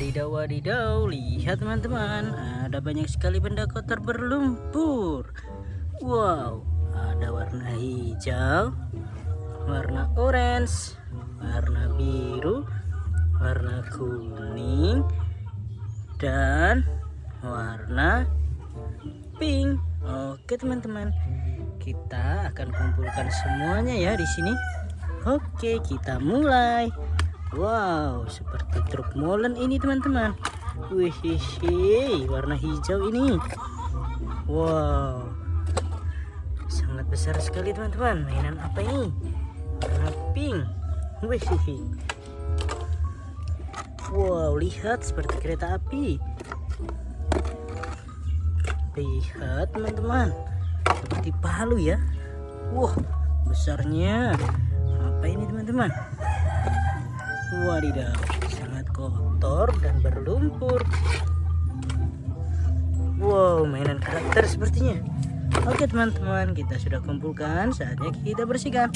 Wadidaw, wadidaw, lihat teman-teman, ada banyak sekali benda kotor berlumpur. Wow, ada warna hijau, warna orange, warna biru, warna kuning, dan warna pink. Oke teman-teman, kita akan kumpulkan semuanya ya di sini. Oke, kita mulai. Wow, seperti truk molen ini teman-teman. Wih, warna hijau ini. Wow, sangat besar sekali teman-teman. Mainan apa ini? Warna pink. Wih, wow, lihat seperti kereta api. Lihat teman-teman, seperti palu ya. Wah, besarnya. Apa ini teman-teman? Wadidaw, sangat kotor dan berlumpur. Wow, mainan karakter sepertinya. Oke teman-teman, kita sudah kumpulkan, saatnya kita bersihkan.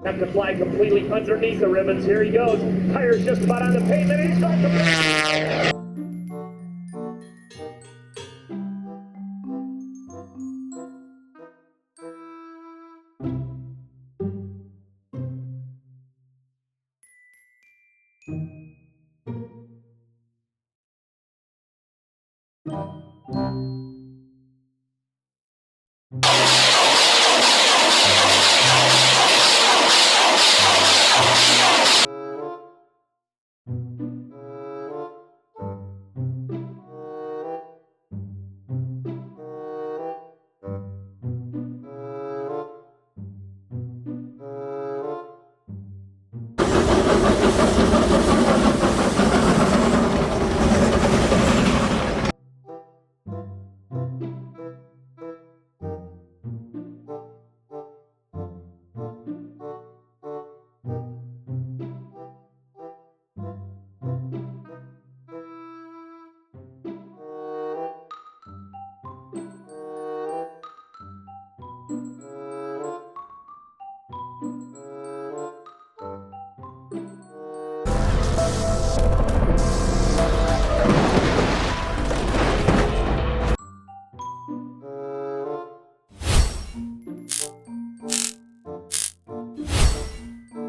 Have to fly completely underneath the ribbons. Here he goes. Tires just about on the pavement. He's going to...